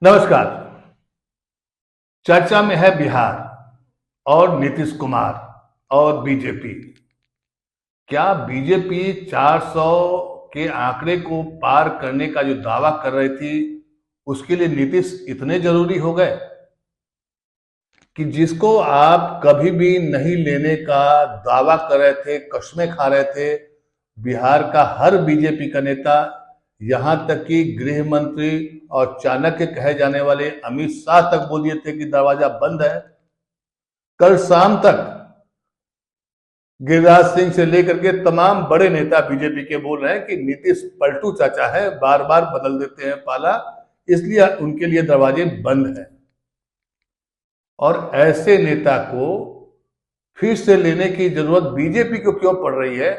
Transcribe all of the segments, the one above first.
नमस्कार। चर्चा में है बिहार और नीतीश कुमार और बीजेपी। क्या बीजेपी 400 के आंकड़े को पार करने का जो दावा कर रही थी, उसके लिए नीतीश इतने जरूरी हो गए कि जिसको आप कभी भी नहीं लेने का दावा कर रहे थे, कस्में खा रहे थे, बिहार का हर बीजेपी का नेता, यहां तक कि गृह मंत्री और चाणक्य कहे जाने वाले अमित शाह तक बोल दिए थे कि दरवाजा बंद है। कल शाम तक गिरिराज सिंह से लेकर के तमाम बड़े नेता बीजेपी के बोल रहे हैं कि नीतीश पलटू चाचा है, बार बार बदल देते हैं पाला, इसलिए उनके लिए दरवाजे बंद हैं। और ऐसे नेता को फिर से लेने की जरूरत बीजेपी को क्यों पड़ रही है,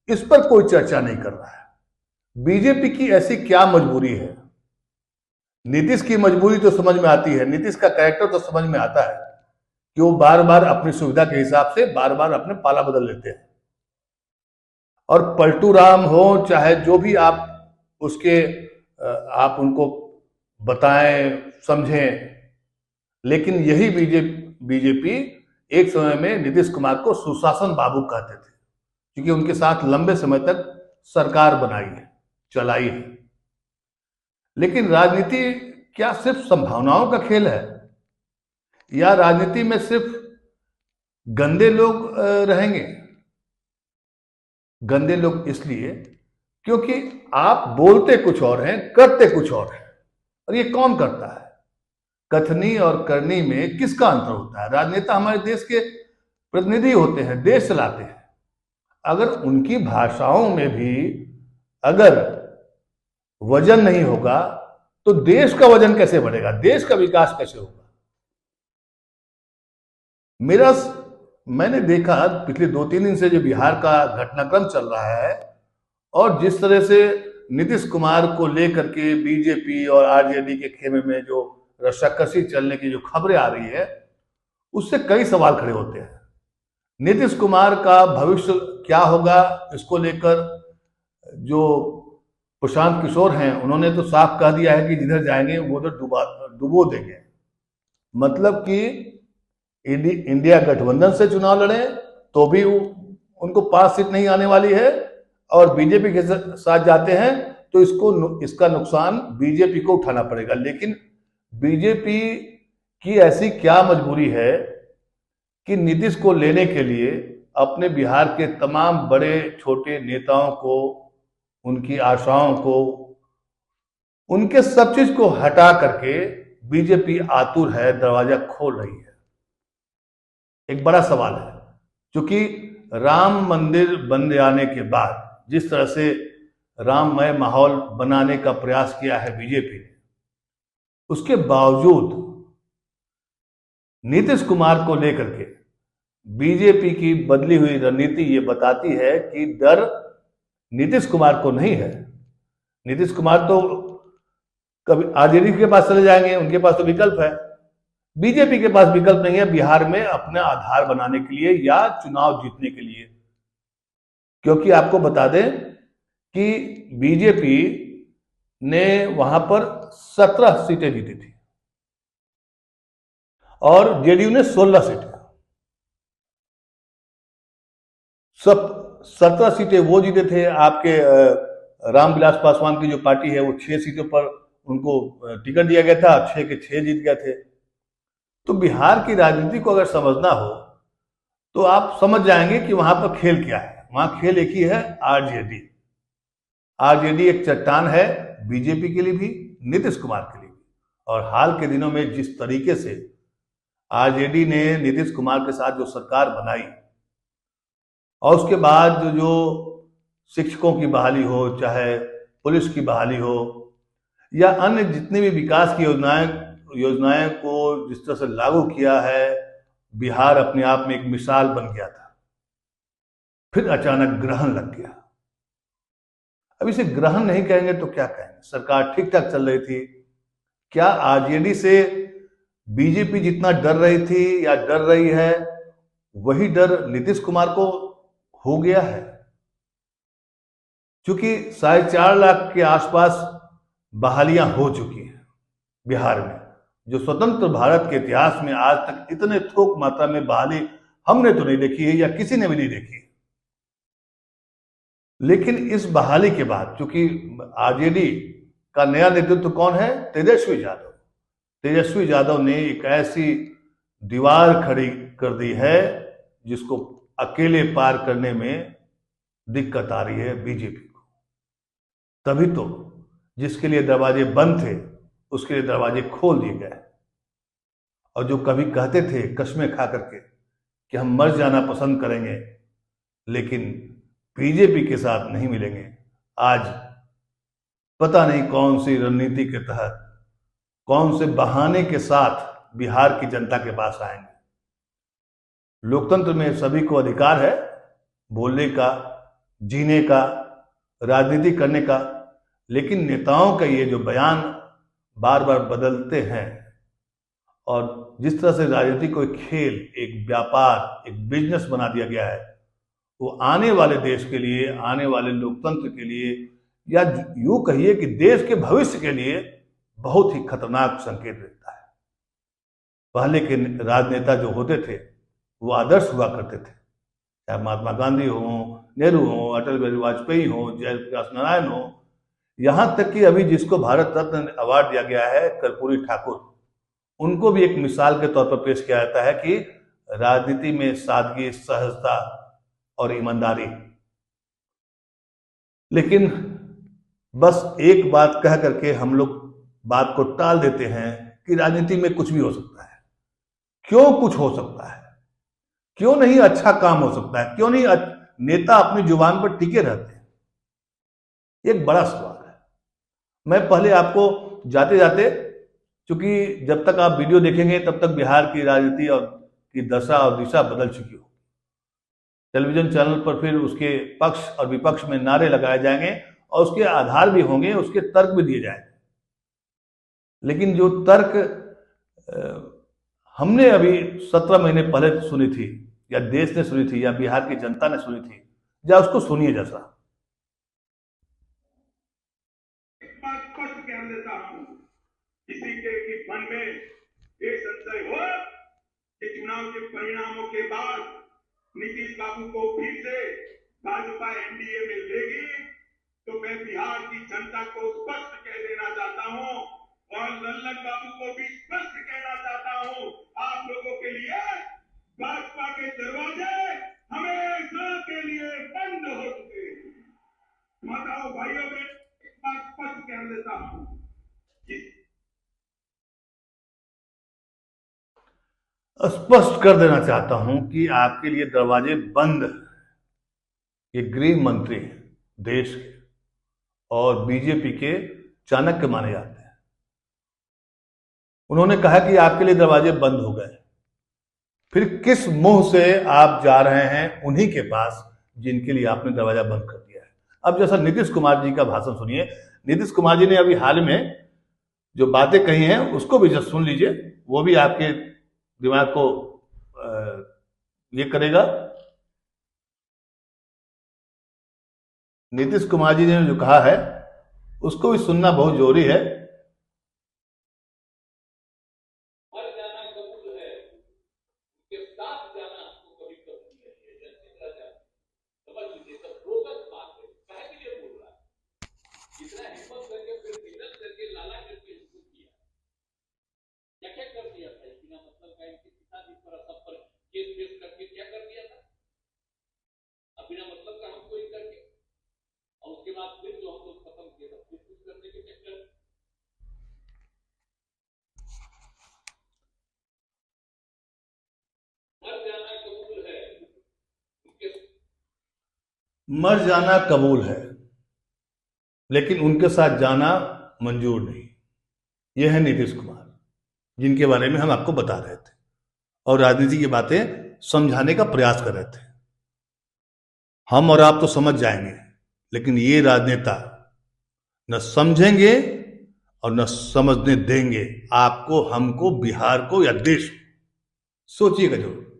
इस पर कोई चर्चा नहीं कर रहा है। बीजेपी की ऐसी क्या मजबूरी है? नीतीश की मजबूरी तो समझ में आती है, नीतीश का कैरेक्टर तो समझ में आता है कि वो बार बार अपनी सुविधा के हिसाब से बार बार अपने पाला बदल लेते हैं। और पलटू राम हो चाहे जो भी आप उसके आप उनको बताएं, समझें, लेकिन यही बीजेपी एक समय में नीतीश कुमार को सुशासन बाबू कहते थे, क्योंकि उनके साथ लंबे समय तक सरकार बनाई है, चलाई है। लेकिन राजनीति क्या सिर्फ संभावनाओं का खेल है, या राजनीति में सिर्फ गंदे लोग रहेंगे? गंदे लोग इसलिए क्योंकि आप बोलते कुछ और हैं, करते कुछ और हैं। और ये कौन करता है? कथनी और करनी में किसका अंतर होता है? राजनेता हमारे देश के प्रतिनिधि होते हैं, देश चलाते हैं। अगर उनकी भाषाओं में भी अगर वजन नहीं होगा तो देश का वजन कैसे बढ़ेगा, देश का विकास कैसे होगा? मैंने देखा पिछले 2-3 दिन से जो बिहार का घटनाक्रम चल रहा है, और जिस तरह से नीतीश कुमार को लेकर के बीजेपी और आरजेडी के खेमे में जो रस्साकसी चलने की जो खबरें आ रही है, उससे कई सवाल खड़े होते हैं। नीतीश कुमार का भविष्य क्या होगा, इसको लेकर जो प्रशांत किशोर हैं, उन्होंने तो साफ कह दिया है कि जिधर जाएंगे वो उधर डुबो देंगे। मतलब कि इंडिया गठबंधन से चुनाव लड़े तो भी उनको 5 सीट नहीं आने वाली है, और बीजेपी के साथ जाते हैं तो इसका नुकसान बीजेपी को उठाना पड़ेगा। लेकिन बीजेपी की ऐसी क्या मजबूरी है कि नीतीश को लेने के लिए अपने बिहार के तमाम बड़े छोटे नेताओं को, उनकी आशाओं को, उनके सब चीज को हटा करके बीजेपी आतुर है, दरवाजा खोल रही है। एक बड़ा सवाल है, क्योंकि राम मंदिर बन जाने के बाद जिस तरह से राममय माहौल बनाने का प्रयास किया है बीजेपी ने, उसके बावजूद नीतीश कुमार को लेकर के बीजेपी की बदली हुई रणनीति ये बताती है कि डर नीतीश कुमार को नहीं है। नीतीश कुमार तो कभी आरजेडी के पास चले जाएंगे, उनके पास तो विकल्प है। बीजेपी के पास विकल्प नहीं है बिहार में अपना आधार बनाने के लिए या चुनाव जीतने के लिए। क्योंकि आपको बता दें कि बीजेपी ने वहां पर 17 सीटें जीती थी और जेडीयू ने 16 सीटें। सब 17 सीटें वो जीते थे। आपके रामविलास पासवान की जो पार्टी है वो 6 सीटों पर उनको टिकट दिया गया था, 6 के 6 जीत गए थे। तो बिहार की राजनीति को अगर समझना हो तो आप समझ जाएंगे कि वहां पर खेल क्या है। वहां खेल एक ही है, आरजेडी। आरजेडी एक चट्टान है, बीजेपी के लिए भी, नीतीश कुमार के लिए भी। और हाल के दिनों में जिस तरीके से आरजेडी ने नीतीश कुमार के साथ जो सरकार बनाई, और उसके बाद जो शिक्षकों की बहाली हो, चाहे पुलिस की बहाली हो, या अन्य जितनी भी विकास की योजनाएं को जिस तरह से लागू किया है, बिहार अपने आप में एक मिसाल बन गया था। फिर अचानक ग्रहण लग गया। अब इसे ग्रहण नहीं कहेंगे तो क्या कहेंगे? सरकार ठीक ठाक चल रही थी। क्या आरजेडी से बीजेपी जितना डर रही थी या डर रही है, वही डर नीतीश कुमार को हो गया है? क्योंकि 4.5 लाख के आसपास बहालियां हो चुकी हैं। बिहार में, जो स्वतंत्र भारत के इतिहास में आज तक इतने थोक मात्रा में बहाली हमने तो नहीं देखी है या किसी ने भी नहीं देखी है। लेकिन इस बहाली के बाद चूंकि आरजेडी का नया नेतृत्व कौन है, तेजस्वी यादव, तेजस्वी यादव ने एक ऐसी दीवार खड़ी कर दी है जिसको अकेले पार करने में दिक्कत आ रही है बीजेपी को। तभी तो जिसके लिए दरवाजे बंद थे उसके लिए दरवाजे खोल दिए गए। और जो कभी कहते थे कस्में खा करके कि हम मर जाना पसंद करेंगे लेकिन बीजेपी के साथ नहीं मिलेंगे, आज पता नहीं कौन सी रणनीति के तहत कौन से बहाने के साथ बिहार की जनता के पास आएंगे। लोकतंत्र में सभी को अधिकार है बोलने का, जीने का, राजनीति करने का, लेकिन नेताओं का ये जो बयान बार बार बदलते हैं और जिस तरह से राजनीति को एक खेल, एक व्यापार, एक बिजनेस बना दिया गया है, वो आने वाले देश के लिए, आने वाले लोकतंत्र के लिए या यूं कहिए कि देश के भविष्य के लिए बहुत ही खतरनाक संकेत देता है। पहले के राजनेता जो होते थे वो आदर्श हुआ करते थे, चाहे महात्मा गांधी हो, नेहरू हो, अटल बिहारी वाजपेयी हो, जयप्रकाश नारायण हो, यहां तक कि अभी जिसको भारत रत्न अवार्ड दिया गया है कर्पूरी ठाकुर, उनको भी एक मिसाल के तौर पर पेश किया जाता है कि राजनीति में सादगी, सहजता और ईमानदारी। लेकिन बस एक बात कह करके हम लोग बात को टाल देते हैं कि राजनीति में कुछ भी हो सकता है। क्यों कुछ हो सकता है? क्यों नहीं अच्छा काम हो सकता है? क्यों नहीं नेता अपनी जुबान पर टिके रहते हैं? एक बड़ा सवाल है। मैं पहले आपको जाते जाते, क्योंकि जब तक आप वीडियो देखेंगे तब तक बिहार की राजनीति और की दशा और दिशा बदल चुकी हो। टेलीविजन चैनल पर फिर उसके पक्ष और विपक्ष में नारे लगाए जाएंगे और उसके आधार भी होंगे, उसके तर्क भी दिए जाएंगे। लेकिन जो तर्क हमने अभी 17 महीने पहले सुनी थी या देश ने सुनी थी या बिहार की जनता ने सुनी थी, या उसको सुनिए जैसा। स्पष्ट कह देता हूं, किसी के मन में ये संशय हो कि चुनाव के परिणामों के बाद नीतीश बाबू को फिर से भाजपा एनडीए में लेगी, तो मैं बिहार की जनता को स्पष्ट कह देना चाहता हूं और लल्लन बाबू को भी स्पष्ट कहना चाहता हूं, आप लोगों के लिए भाजपा के दरवाजे हमेशा के लिए बंद हो चुके हैं। माताओं भाइयों में एक बात स्पष्ट कह देता हूं, स्पष्ट कर देना चाहता हूं कि आपके लिए दरवाजे बंद हैं। ये गृह मंत्री देश के और बीजेपी के चाणक्य माने जाते हैं। उन्होंने कहा कि आपके लिए दरवाजे बंद हो गए। फिर किस मुंह से आप जा रहे हैं उन्हीं के पास जिनके लिए आपने दरवाजा बंद कर दिया है? अब जैसा नीतीश कुमार जी का भाषण सुनिए। नीतीश कुमार जी ने अभी हाल में जो बातें कही हैं उसको भी जस्ट सुन लीजिए, वो भी आपके दिमाग को ये करेगा। नीतीश कुमार जी ने जो कहा है उसको भी सुनना बहुत जरूरी है। मर जाना कबूल है लेकिन उनके साथ जाना मंजूर नहीं। यह है नीतीश कुमार, जिनके बारे में हम आपको बता रहे थे और राजनीति की बातें समझाने का प्रयास कर रहे थे। हम और आप तो समझ जाएंगे, लेकिन ये राजनेता न समझेंगे और न समझने देंगे आपको, हमको, बिहार को या देश को। सोचिएगा जरूर।